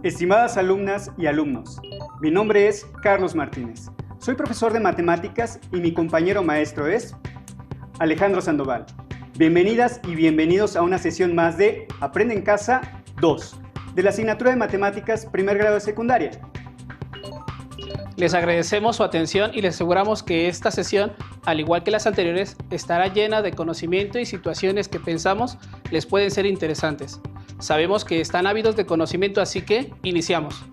Estimadas alumnas y alumnos, mi nombre es Carlos Martínez. Soy profesor de matemáticas y mi compañero maestro es Alejandro Sandoval. Bienvenidas y bienvenidos a una sesión más de Aprende en Casa 2, de la asignatura de Matemáticas primer grado de secundaria. Les agradecemos su atención y les aseguramos que esta sesión, al igual que las anteriores, estará llena de conocimiento y situaciones que pensamos les pueden ser interesantes. Sabemos que están ávidos de conocimiento, así que iniciamos.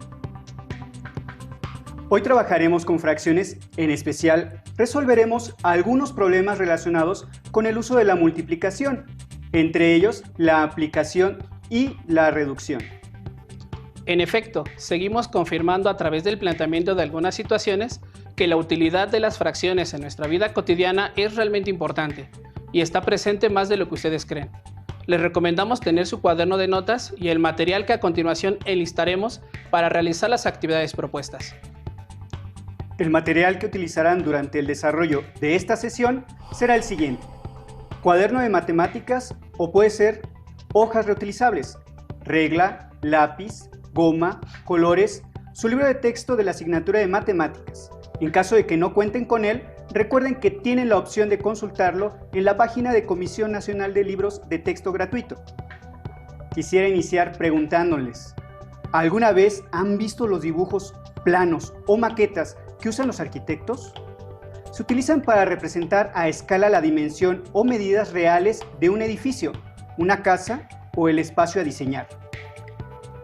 Hoy trabajaremos con fracciones, en especial resolveremos algunos problemas relacionados con el uso de la multiplicación, entre ellos la aplicación y la reducción. En efecto, seguimos confirmando a través del planteamiento de algunas situaciones que la utilidad de las fracciones en nuestra vida cotidiana es realmente importante y está presente más de lo que ustedes creen. Les recomendamos tener su cuaderno de notas y el material que a continuación enlistaremos para realizar las actividades propuestas. El material que utilizarán durante el desarrollo de esta sesión será el siguiente: cuaderno de matemáticas o puede ser hojas reutilizables, regla, lápiz, goma, colores, su libro de texto de la asignatura de matemáticas. En caso de que no cuenten con él, recuerden que tienen la opción de consultarlo en la página de Comisión Nacional de Libros de Texto Gratuito. Quisiera iniciar preguntándoles, ¿alguna vez han visto los dibujos planos o maquetas que usan los arquitectos? Se utilizan para representar a escala la dimensión o medidas reales de un edificio, una casa o el espacio a diseñar.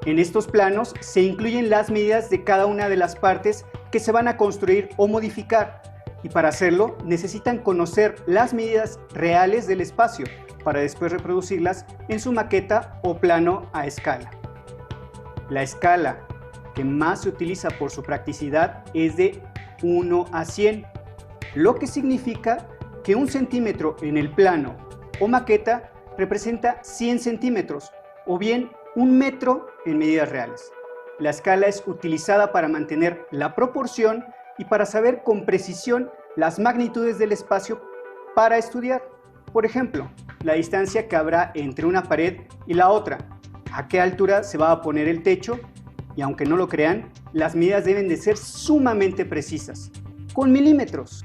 En estos planos se incluyen las medidas de cada una de las partes que se van a construir o modificar, y para hacerlo necesitan conocer las medidas reales del espacio para después reproducirlas en su maqueta o plano a escala. La escala que más se utiliza por su practicidad es de 1 a 100, lo que significa que 1 centímetro en el plano o maqueta representa 100 centímetros, o bien 1 metro en medidas reales. La escala es utilizada para mantener la proporción y para saber con precisión las magnitudes del espacio para estudiar. Por ejemplo, la distancia que habrá entre una pared y la otra, a qué altura se va a poner el techo, y aunque no lo crean, las medidas deben de ser sumamente precisas, con milímetros.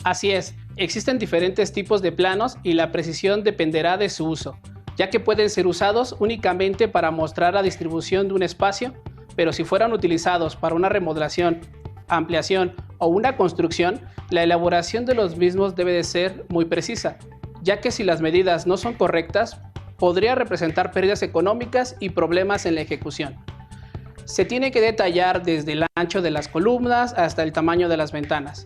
Así es, existen diferentes tipos de planos y la precisión dependerá de su uso, ya que pueden ser usados únicamente para mostrar la distribución de un espacio, pero si fueran utilizados para una remodelación, ampliación o una construcción, la elaboración de los mismos debe de ser muy precisa, ya que si las medidas no son correctas, podría representar pérdidas económicas y problemas en la ejecución. Se tiene que detallar desde el ancho de las columnas hasta el tamaño de las ventanas.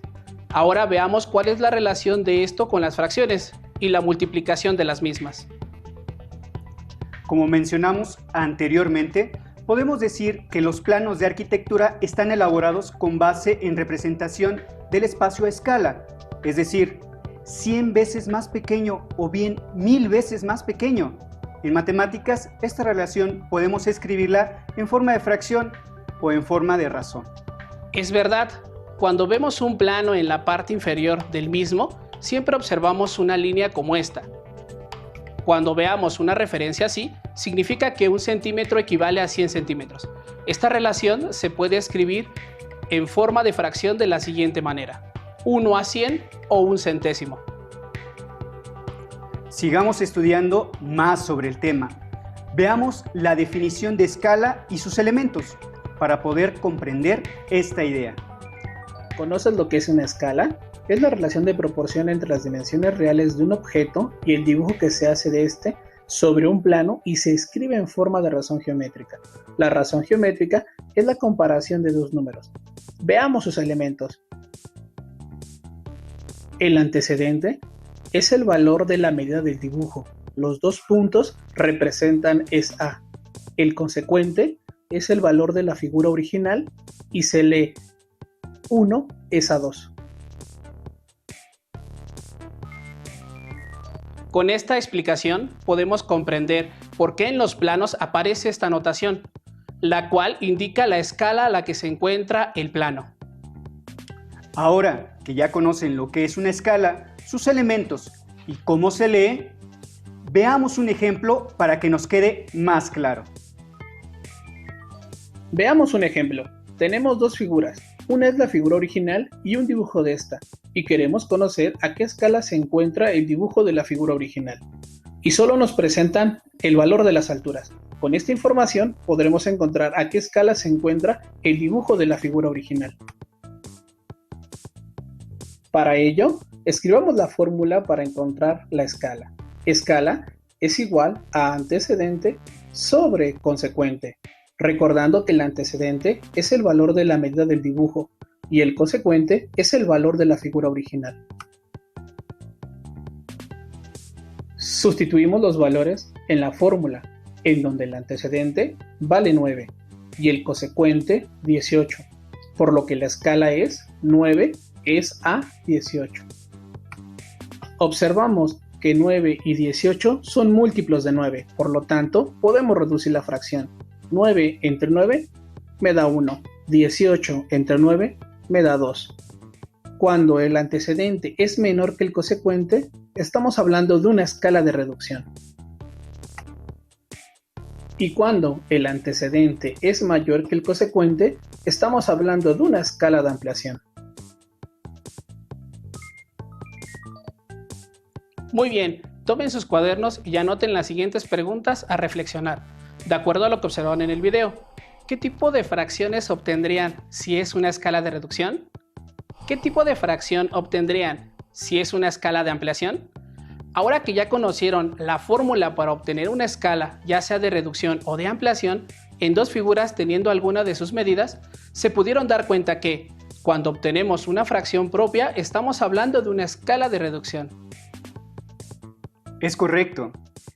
Ahora veamos cuál es la relación de esto con las fracciones y la multiplicación de las mismas. Como mencionamos anteriormente, podemos decir que los planos de arquitectura están elaborados con base en representación del espacio a escala, es decir, 100 veces más pequeño o bien 1000 veces más pequeño. En matemáticas, esta relación podemos escribirla en forma de fracción o en forma de razón. Es verdad, cuando vemos un plano en la parte inferior del mismo, siempre observamos una línea como esta. Cuando veamos una referencia así, significa que 1 centímetro equivale a 100 centímetros. Esta relación se puede escribir en forma de fracción de la siguiente manera: 1 a 100 o 1 centésimo. Sigamos estudiando más sobre el tema. Veamos la definición de escala y sus elementos para poder comprender esta idea. ¿Conoces lo que es una escala? Es la relación de proporción entre las dimensiones reales de un objeto y el dibujo que se hace de este sobre un plano y se escribe en forma de razón geométrica. La razón geométrica es la comparación de dos números. Veamos sus elementos. El antecedente es el valor de la medida del dibujo. Los dos puntos representan es A. El consecuente es el valor de la figura original y se lee 1 es a 2. Con esta explicación podemos comprender por qué en los planos aparece esta notación, la cual indica la escala a la que se encuentra el plano. Ahora que ya conocen lo que es una escala, sus elementos y cómo se lee, veamos un ejemplo para que nos quede más claro. Veamos un ejemplo. Tenemos dos figuras. Una es la figura original y un dibujo de esta, y queremos conocer a qué escala se encuentra el dibujo de la figura original. Y solo nos presentan el valor de las alturas. Con esta información podremos encontrar a qué escala se encuentra el dibujo de la figura original. Para ello, escribamos la fórmula para encontrar la escala. Escala es igual a antecedente sobre consecuente, recordando que el antecedente es el valor de la medida del dibujo y el consecuente es el valor de la figura original. Sustituimos los valores en la fórmula, en donde el antecedente vale 9 y el consecuente 18, por lo que la escala es 9 es a 18. Observamos que 9 y 18 son múltiplos de 9, por lo tanto podemos reducir la fracción. 9 entre 9 me da 1, 18 entre 9 me da 2. Cuando el antecedente es menor que el consecuente, estamos hablando de una escala de reducción. Y cuando el antecedente es mayor que el consecuente, estamos hablando de una escala de ampliación. Muy bien, tomen sus cuadernos y anoten las siguientes preguntas a reflexionar, de acuerdo a lo que observaron en el video. ¿Qué tipo de fracciones obtendrían si es una escala de reducción? ¿Qué tipo de fracción obtendrían si es una escala de ampliación? Ahora que ya conocieron la fórmula para obtener una escala, ya sea de reducción o de ampliación, en dos figuras teniendo alguna de sus medidas, se pudieron dar cuenta que, cuando obtenemos una fracción propia, estamos hablando de una escala de reducción. Es correcto.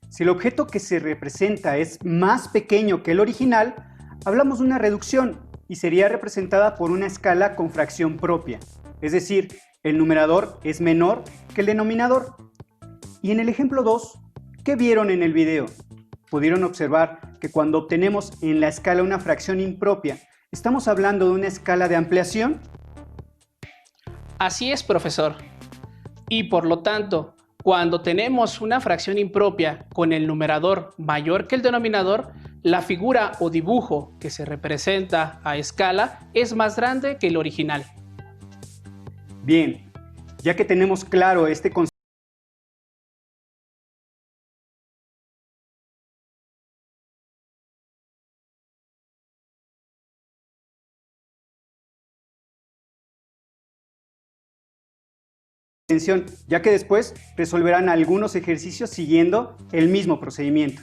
Si el objeto que se representa es más pequeño que el original, hablamos de una reducción y sería representada por una escala con fracción propia. Es decir, el numerador es menor que el denominador. Y en el ejemplo 2, ¿qué vieron en el video? Pudieron observar que cuando obtenemos en la escala una fracción impropia, ¿estamos hablando de una escala de ampliación? Así es, profesor. Y por lo tanto, cuando tenemos una fracción impropia con el numerador mayor que el denominador, la figura o dibujo que se representa a escala es más grande que el original. Bien, ya que tenemos claro este concepto, atención, ya que después resolverán algunos ejercicios siguiendo el mismo procedimiento.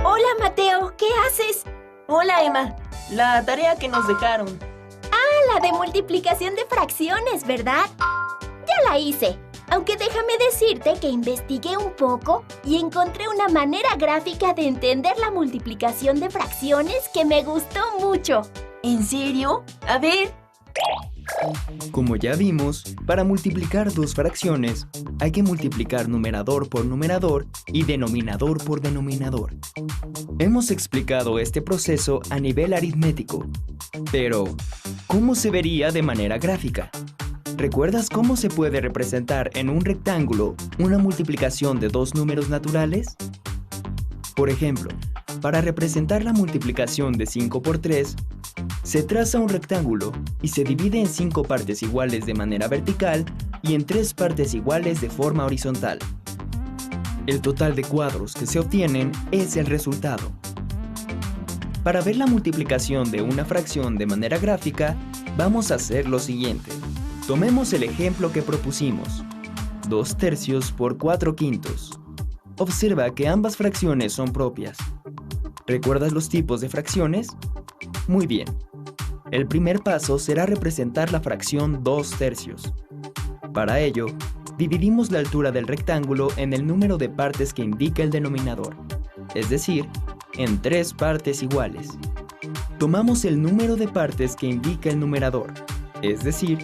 Hola Mateo, ¿qué haces? Hola Emma, la tarea que nos dejaron. La de multiplicación de fracciones, ¿verdad? Ya la hice, aunque déjame decirte que investigué un poco y encontré una manera gráfica de entender la multiplicación de fracciones que me gustó mucho. ¿En serio? A ver. Como ya vimos, para multiplicar dos fracciones, hay que multiplicar numerador por numerador y denominador por denominador. Hemos explicado este proceso a nivel aritmético, pero ¿cómo se vería de manera gráfica? ¿Recuerdas cómo se puede representar en un rectángulo una multiplicación de dos números naturales? Por ejemplo, para representar la multiplicación de 5 por 3, se traza un rectángulo y se divide en 5 partes iguales de manera vertical y en 3 partes iguales de forma horizontal. El total de cuadros que se obtienen es el resultado. Para ver la multiplicación de una fracción de manera gráfica, vamos a hacer lo siguiente. Tomemos el ejemplo que propusimos, 2 tercios por 4 quintos. Observa que ambas fracciones son propias. ¿Recuerdas los tipos de fracciones? Muy bien. El primer paso será representar la fracción 2 tercios. Para ello, dividimos la altura del rectángulo en el número de partes que indica el denominador, es decir, en 3 partes iguales. Tomamos el número de partes que indica el numerador, es decir,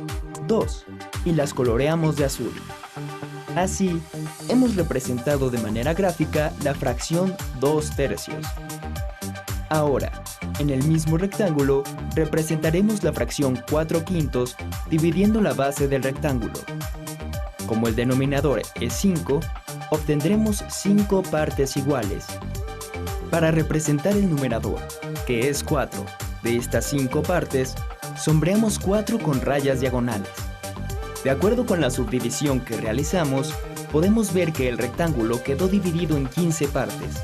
2, y las coloreamos de azul. Así, hemos representado de manera gráfica la fracción 2 tercios. Ahora, en el mismo rectángulo, representaremos la fracción 4 quintos dividiendo la base del rectángulo. Como el denominador es 5, obtendremos 5 partes iguales. Para representar el numerador, que es 4, de estas 5 partes, sombreamos 4 con rayas diagonales. De acuerdo con la subdivisión que realizamos, podemos ver que el rectángulo quedó dividido en 15 partes.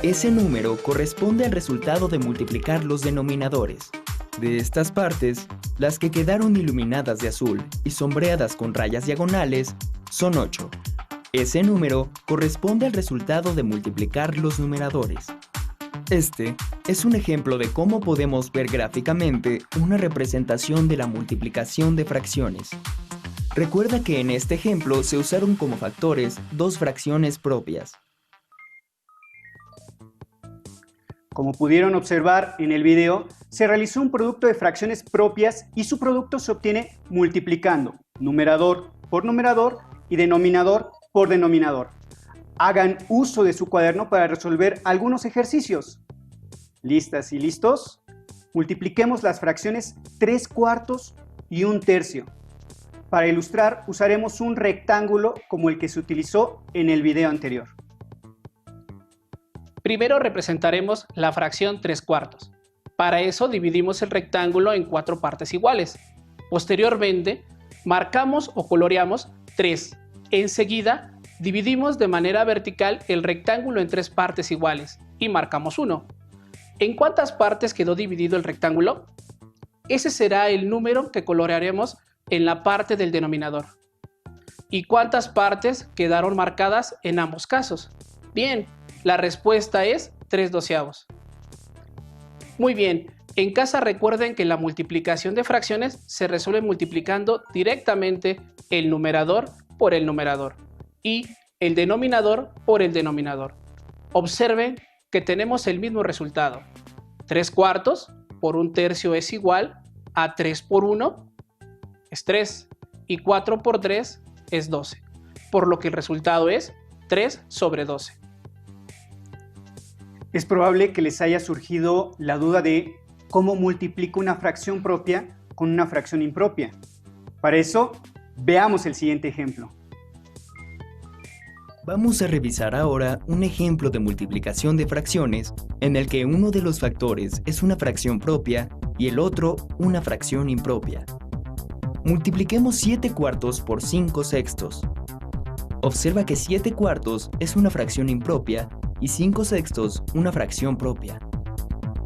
Ese número corresponde al resultado de multiplicar los denominadores. De estas partes, las que quedaron iluminadas de azul y sombreadas con rayas diagonales son 8. Ese número corresponde al resultado de multiplicar los numeradores. Este es un ejemplo de cómo podemos ver gráficamente una representación de la multiplicación de fracciones. Recuerda que en este ejemplo se usaron como factores 2 fracciones propias. Como pudieron observar en el video, se realizó un producto de fracciones propias y su producto se obtiene multiplicando numerador por numerador y denominador por denominador. Hagan uso de su cuaderno para resolver algunos ejercicios. ¿Listas y listos? Multipliquemos las fracciones 3/4 y 1/3. Para ilustrar, usaremos un rectángulo como el que se utilizó en el video anterior. Primero representaremos la fracción 3/4. Para eso dividimos el rectángulo en 4 partes iguales. Posteriormente, marcamos o coloreamos 3. Enseguida, dividimos de manera vertical el rectángulo en 3 partes iguales y marcamos 1. ¿En cuántas partes quedó dividido el rectángulo? Ese será el número que colorearemos en la parte del denominador. ¿Y cuántas partes quedaron marcadas en ambos casos? Bien, la respuesta es 3/12. Muy bien, en casa recuerden que la multiplicación de fracciones se resuelve multiplicando directamente el numerador por el numerador y el denominador por el denominador. Observen que tenemos el mismo resultado. 3/4 por 1/3 es igual a 3 por 1 es 3 y 4 por 3 es 12, por lo que el resultado es 3/12. Es probable que les haya surgido la duda de cómo multiplico una fracción propia con una fracción impropia. Para eso, veamos el siguiente ejemplo. Vamos a revisar ahora un ejemplo de multiplicación de fracciones en el que uno de los factores es una fracción propia y el otro una fracción impropia. Multipliquemos 7/4 por 5/6. Observa que 7/4 es una fracción impropia y 5/6 una fracción propia.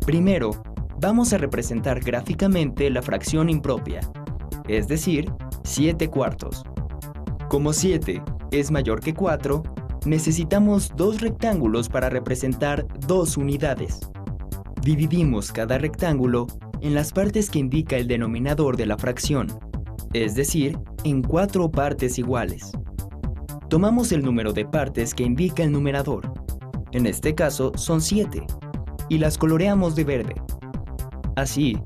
Primero, vamos a representar gráficamente la fracción impropia, es decir, 7/4. Como 7 es mayor que 4, necesitamos 2 rectángulos para representar 2 unidades. Dividimos cada rectángulo en las partes que indica el denominador de la fracción, es decir, en 4 partes iguales. Tomamos el número de partes que indica el numerador, en este caso son 7, y las coloreamos de verde. Así,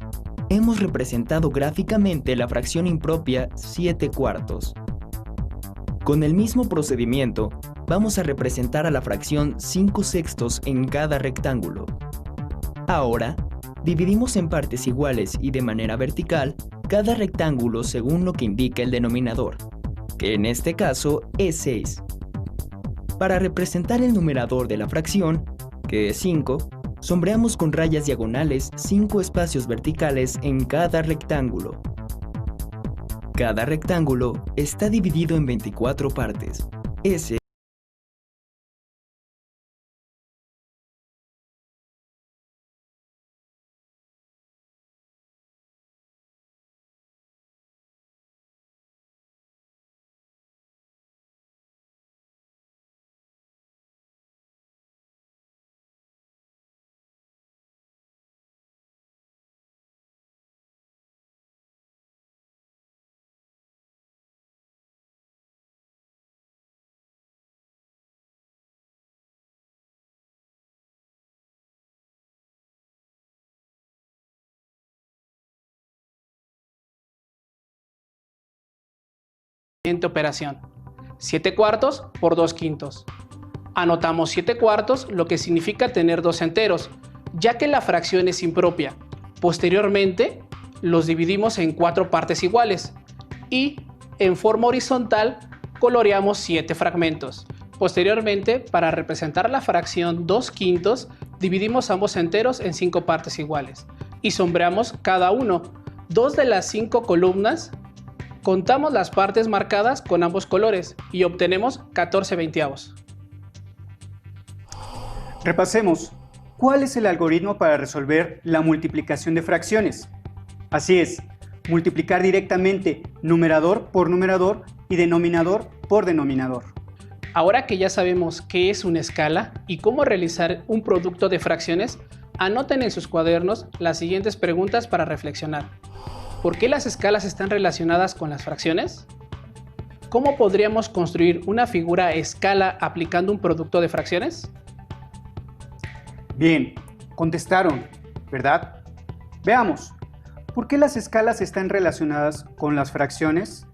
hemos representado gráficamente la fracción impropia 7/4. Con el mismo procedimiento, vamos a representar a la fracción 5/6 en cada rectángulo. Ahora, dividimos en partes iguales y de manera vertical cada rectángulo según lo que indica el denominador, que en este caso es 6. Para representar el numerador de la fracción, que es 5, sombreamos con rayas diagonales 5 espacios verticales en cada rectángulo. Cada rectángulo está dividido en 24 partes. Ese Operación 7/4 por 2/5. Anotamos 7/4, lo que significa tener 2 enteros, ya que la fracción es impropia. Posteriormente, los dividimos en 4 partes iguales y en forma horizontal coloreamos 7 fragmentos. Posteriormente, para representar la fracción 2/5, dividimos ambos enteros en 5 partes iguales y sombreamos cada uno. 2 de las 5 columnas, contamos las partes marcadas con ambos colores y obtenemos 14/20. Repasemos. ¿Cuál es el algoritmo para resolver la multiplicación de fracciones? Así es, multiplicar directamente numerador por numerador y denominador por denominador. Ahora que ya sabemos qué es una escala y cómo realizar un producto de fracciones, anoten en sus cuadernos las siguientes preguntas para reflexionar. ¿Por qué las escalas están relacionadas con las fracciones? ¿Cómo podríamos construir una figura escala aplicando un producto de fracciones? Bien, contestaron, ¿verdad? Veamos, ¿por qué las escalas están relacionadas con las fracciones?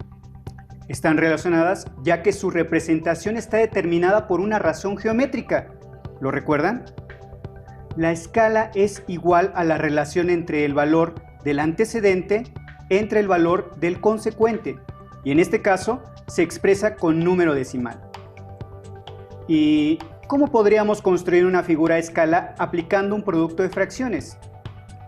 Están relacionadas ya que su representación está determinada por una razón geométrica. ¿Lo recuerdan? La escala es igual a la relación entre el valor del antecedente entre el valor del consecuente, y en este caso se expresa con número decimal. ¿Y cómo podríamos construir una figura a escala aplicando un producto de fracciones?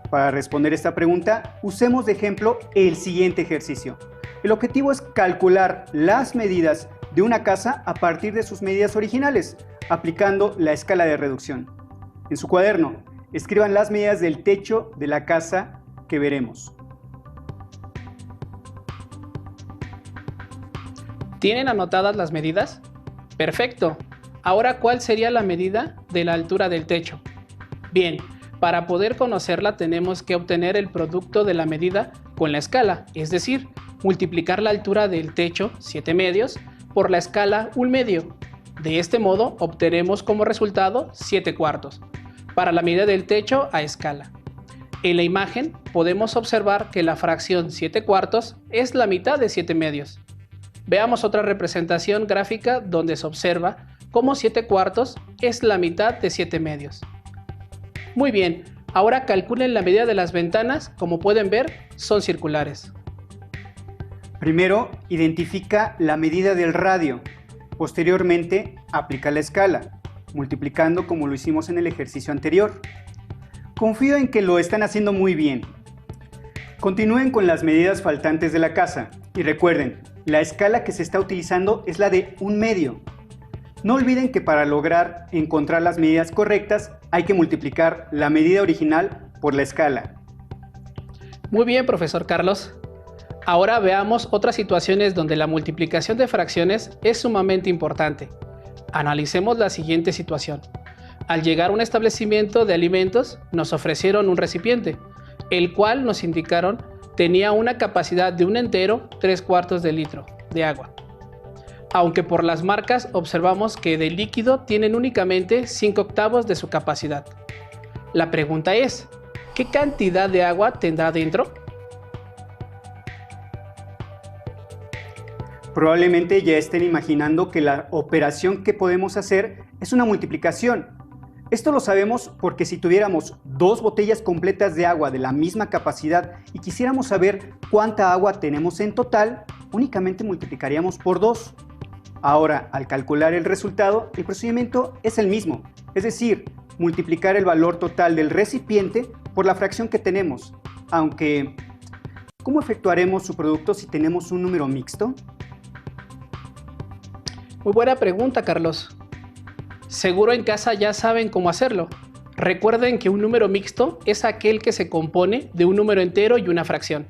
Para responder esta pregunta, usemos de ejemplo el siguiente ejercicio. El objetivo es calcular las medidas de una casa a partir de sus medidas originales, aplicando la escala de reducción. En su cuaderno, escriban las medidas del techo de la casa que veremos. ¿Tienen anotadas las medidas? Perfecto. Ahora, ¿cuál sería la medida de la altura del techo? Bien, para poder conocerla tenemos que obtener el producto de la medida con la escala, es decir, multiplicar la altura del techo, 7 medios, por la escala 1 medio. De este modo obtenemos como resultado 7 cuartos, para la medida del techo a escala. En la imagen podemos observar que la fracción 7 cuartos es la mitad de 7 medios. Veamos otra representación gráfica donde se observa cómo 7 cuartos es la mitad de 7 medios. Muy bien, ahora calculen la medida de las ventanas, como pueden ver, son circulares. Primero, identifica la medida del radio. Posteriormente, aplica la escala, multiplicando como lo hicimos en el ejercicio anterior. Confío en que lo están haciendo muy bien. Continúen con las medidas faltantes de la casa y recuerden, la escala que se está utilizando es la de 1 medio. No olviden que para lograr encontrar las medidas correctas hay que multiplicar la medida original por la escala. Muy bien, profesor Carlos. Ahora veamos otras situaciones donde la multiplicación de fracciones es sumamente importante. Analicemos la siguiente situación. Al llegar a un establecimiento de alimentos, nos ofrecieron un recipiente, el cual nos indicaron tenía una capacidad de 1 entero 3/4 de litro de agua. Aunque por las marcas observamos que del líquido tienen únicamente 5/8 de su capacidad. La pregunta es, ¿qué cantidad de agua tendrá dentro? Probablemente ya estén imaginando que la operación que podemos hacer es una multiplicación. Esto lo sabemos porque si tuviéramos 2 botellas completas de agua de la misma capacidad y quisiéramos saber cuánta agua tenemos en total, únicamente multiplicaríamos por 2. Ahora, al calcular el resultado, el procedimiento es el mismo, es decir, multiplicar el valor total del recipiente por la fracción que tenemos. Aunque, ¿cómo efectuaremos su producto si tenemos un número mixto? Muy buena pregunta, Carlos. Seguro en casa ya saben cómo hacerlo. Recuerden que un número mixto es aquel que se compone de un número entero y una fracción.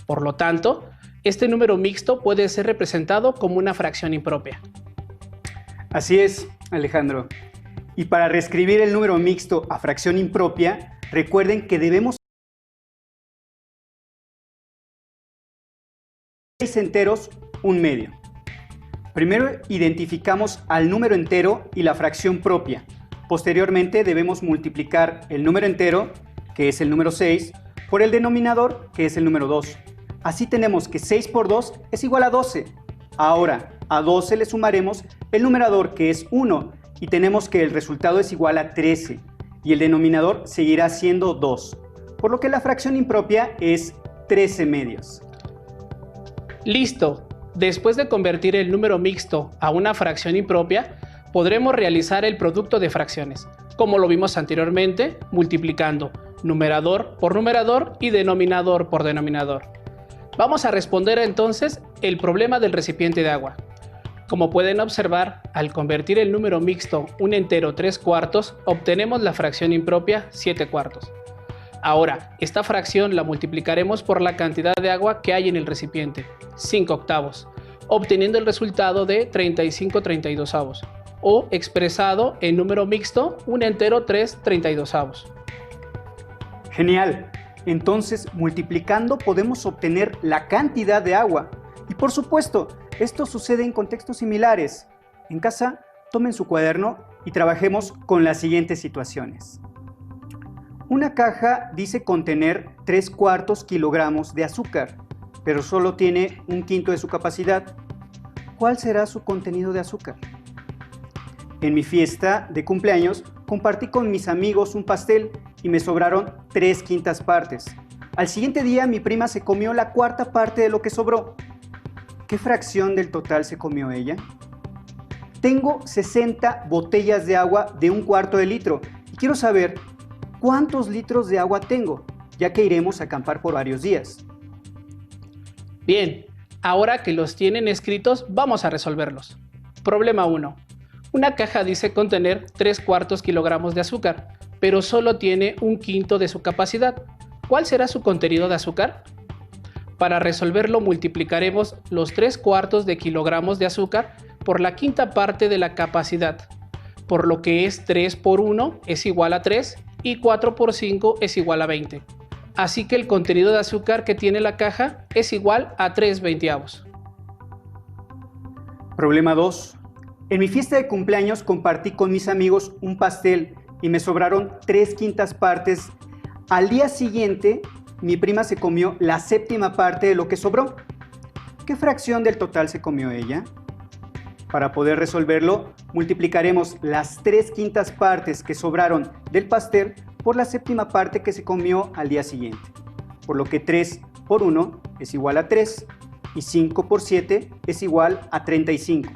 Por lo tanto, este número mixto puede ser representado como una fracción impropia. Así es, Alejandro. Y para reescribir el número mixto a fracción impropia, recuerden que debemos 6 enteros, 1 medio. Primero identificamos al número entero y la fracción propia. Posteriormente debemos multiplicar el número entero, que es el número 6, por el denominador, que es el número 2. Así tenemos que 6 por 2 es igual a 12. Ahora, a 12 le sumaremos el numerador, que es 1, y tenemos que el resultado es igual a 13, y el denominador seguirá siendo 2, por lo que la fracción impropia es 13 medios. ¡Listo! Después de convertir el número mixto a una fracción impropia, podremos realizar el producto de fracciones, como lo vimos anteriormente, multiplicando numerador por numerador y denominador por denominador. Vamos a responder entonces el problema del recipiente de agua. Como pueden observar, al convertir el número mixto un entero 3/4, obtenemos la fracción impropia 7/4. Ahora, esta fracción la multiplicaremos por la cantidad de agua que hay en el recipiente, 5/8, obteniendo el resultado de 35/32, o expresado en número mixto un entero 3/32. Genial. Entonces, multiplicando podemos obtener la cantidad de agua. Y por supuesto, esto sucede en contextos similares. En casa, tomen su cuaderno y trabajemos con las siguientes situaciones. Una caja dice contener 3/4 kilogramos de azúcar, pero solo tiene 1/5 de su capacidad. ¿Cuál será su contenido de azúcar? En mi fiesta de cumpleaños, compartí con mis amigos un pastel y me sobraron 3/5 partes. Al siguiente día, mi prima se comió la 1/4 parte de lo que sobró. ¿Qué fracción del total se comió ella? Tengo 60 botellas de agua de 1/4 de litro y quiero saber cuántos litros de agua tengo, ya que iremos a acampar por varios días. Bien, ahora que los tienen escritos, vamos a resolverlos. Problema 1. Una caja dice contener 3/4 kilogramos de azúcar, pero solo tiene 1/5 de su capacidad. ¿Cuál será su contenido de azúcar? Para resolverlo multiplicaremos los 3/4 de kilogramos de azúcar por la 1/5 parte de la capacidad, por lo que es 3 por 1 es igual a 3 y 4 por 5 es igual a 20. Así que el contenido de azúcar que tiene la caja es igual a 3/20. Problema 2. En mi fiesta de cumpleaños compartí con mis amigos un pastel y me sobraron 3/5 partes. Al día siguiente, mi prima se comió la 7ª parte de lo que sobró. ¿Qué fracción del total se comió ella? Para poder resolverlo, multiplicaremos las 3/5 partes que sobraron del pastel por la 7ª parte que se comió al día siguiente. Por lo que 3 por 1 es igual a 3 y 5 por 7 es igual a 35.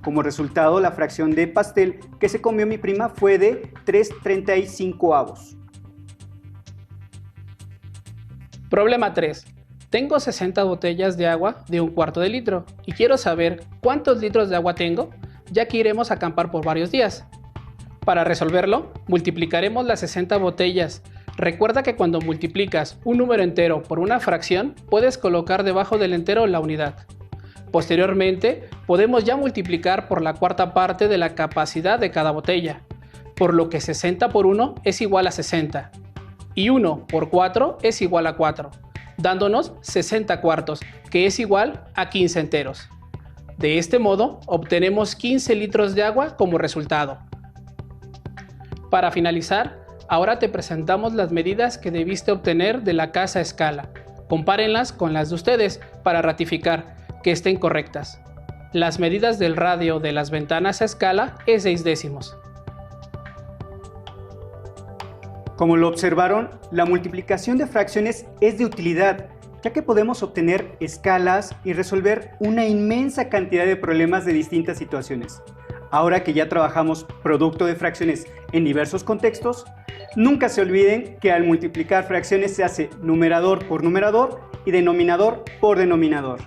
Como resultado, la fracción de pastel que se comió mi prima fue de 3/35. Problema 3. Tengo 60 botellas de agua de 1/4 de litro y quiero saber cuántos litros de agua tengo, ya que iremos a acampar por varios días. Para resolverlo, multiplicaremos las 60 botellas. Recuerda que cuando multiplicas un número entero por una fracción, puedes colocar debajo del entero la unidad. Posteriormente, podemos ya multiplicar por la 1/4 parte de la capacidad de cada botella, por lo que 60 por 1 es igual a 60, y 1 por 4 es igual a 4, dándonos 60/4, que es igual a 15 enteros. De este modo, obtenemos 15 litros de agua como resultado. Para finalizar, ahora te presentamos las medidas que debiste obtener de la casa a escala. Compárenlas con las de ustedes para ratificar que estén correctas. Las medidas del radio de las ventanas a escala es 6 décimos. Como lo observaron, la multiplicación de fracciones es de utilidad, ya que podemos obtener escalas y resolver una inmensa cantidad de problemas de distintas situaciones. Ahora que ya trabajamos producto de fracciones en diversos contextos, nunca se olviden que al multiplicar fracciones se hace numerador por numerador y denominador por denominador.